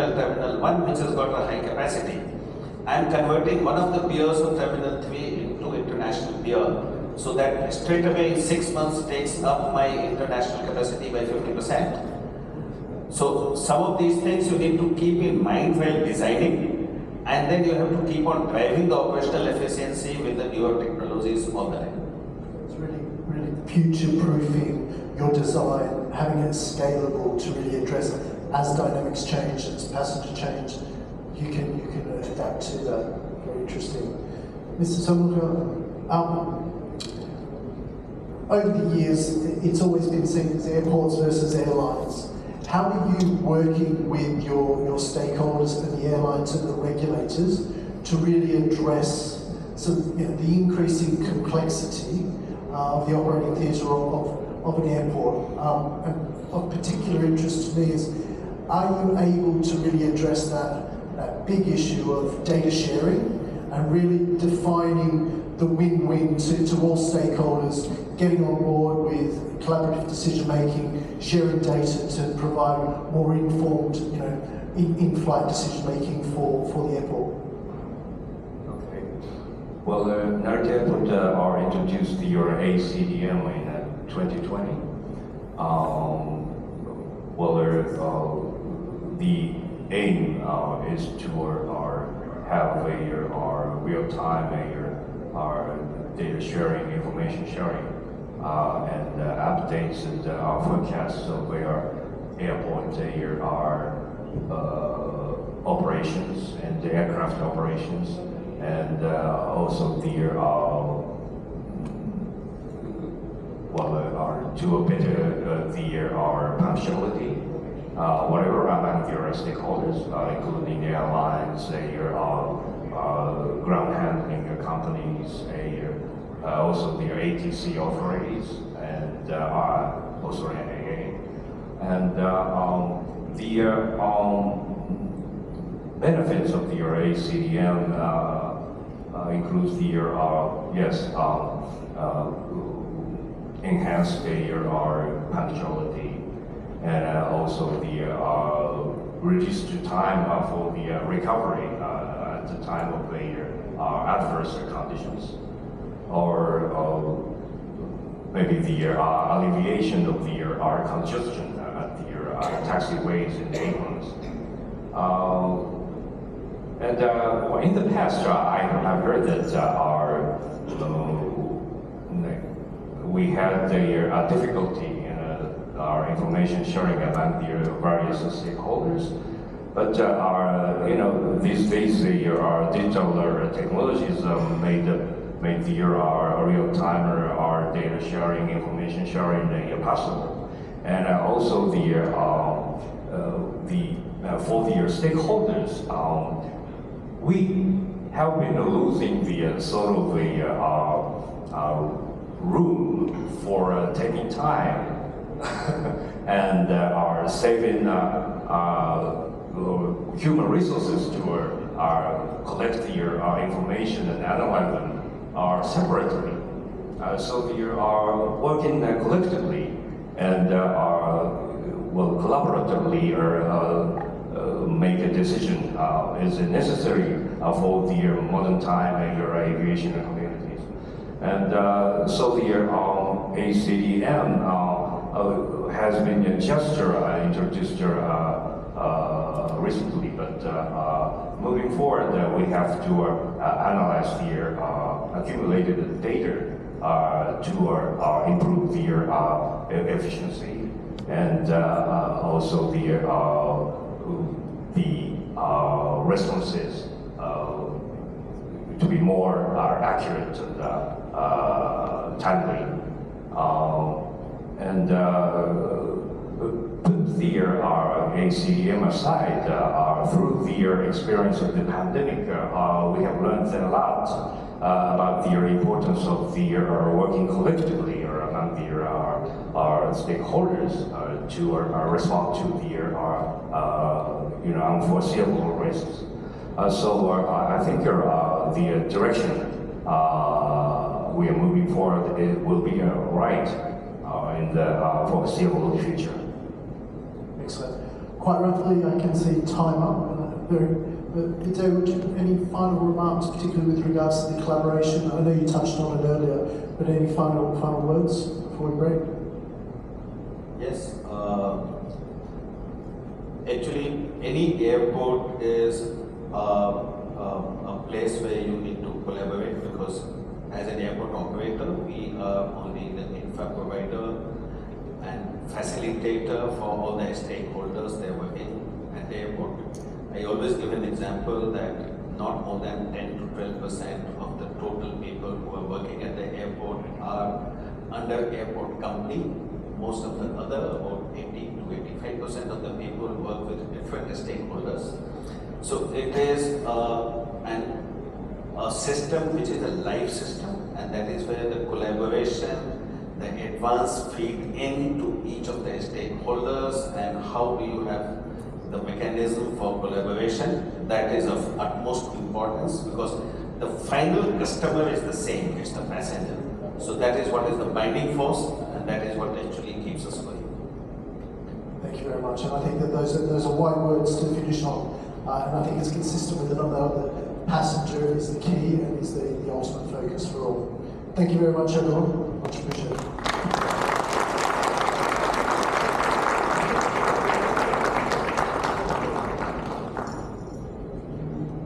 internal terminal 1, which has got a high capacity. I am converting one of the piers of terminal 3 into international pier, so that straight away in 6 months takes up my international capacity by 50%. So some of these things you need to keep in mind while designing, and then you have to keep on driving the operational efficiency with the newer technologies all the time. It's really future-proofing your design, having it scalable to really address as dynamics change, as passenger change, you can adapt to that. Very interesting. Mr. Tomoka, over the years, it's always been seen as airports versus airlines. How are you working with your stakeholders and the airlines and the regulators to really address the increasing complexity of the operating theatre of an airport? And of particular interest to me is, are you able to really address that big issue of data sharing and really defining the win-win to all stakeholders, getting on board with collaborative decision-making, sharing data to provide more informed, in-flight decision-making for the airport? Okay. Well, Narita Airport are introduced your ACDM in 2020. The aim is to have a real-time data sharing, information sharing, and updates and forecasts of our airport, our operations and the aircraft operations, and also to better our punctuality. Whatever among your stakeholders, including airlines, ground handling companies, also the ATC authorities, and also NAA. And the benefits of the ACDM includes enhanced punctuality, and also reduced time for the recovery at the time of adverse conditions, or maybe the alleviation of our congestion at the taxiways and aprons. In the past, I have heard that we had a difficulty in our information sharing among the various stakeholders. But these days, our digital technologies made the real-time our data sharing, information sharing possible, and also for the stakeholders, we have been losing the sort of room for taking time and are saving human resources to collect the information and analyze them separately. So we are working collectively and collaboratively make a decision is necessary for the modern time and your aviation communities. And so the ACDM has been introduced recently, but moving forward, we have to analyze the accumulated data to improve the efficiency, and also the responses to be more accurate and timely, and put the ACDM aside. Through the experience of the pandemic, we have learned a lot about the importance of the working collectively among our stakeholders to respond to the unforeseeable risks. So I think the direction we are moving forward, it will be right in the foreseeable future. Excellent. quite rapidly. I can see time up. Vito, any final remarks, particularly with regards to the collaboration? I know you touched on it earlier, but any final words before we break? Yes. Actually, any airport is a place where you need to collaborate, because as an airport operator, we are only the infra provider and facilitator for all the stakeholders that are working at the airport. I always give an example that not more than 10 to 12% of the total people who are working at the airport are under airport company. Most of the other, about 80 to 85% of the people work with different stakeholders. So it is a system which is a live system, and that is where the collaboration, the advance feed into each of the stakeholders, and how do you have the mechanism for collaboration. That is of utmost importance, because the final customer is the same, it's the passenger. So that is what is the binding force, and that is what actually keeps us going. Thank you very much, and I think that those are wise words to finish on, and I think it's consistent with another that passenger is the key and is the ultimate focus for all. Thank you very much, everyone. Much appreciated.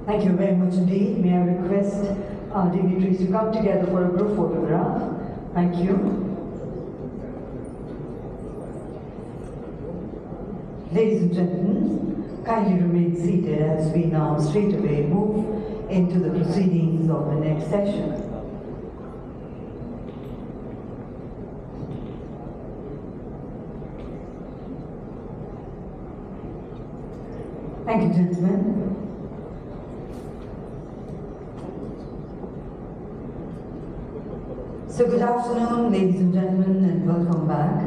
Thank you very much indeed. May I request our dignitaries to come together for a group photograph. Thank you. Ladies and gentlemen, kindly remain seated as we now straight away move into the proceedings of the next session. Thank you, gentlemen. So good afternoon, ladies and gentlemen, and welcome back.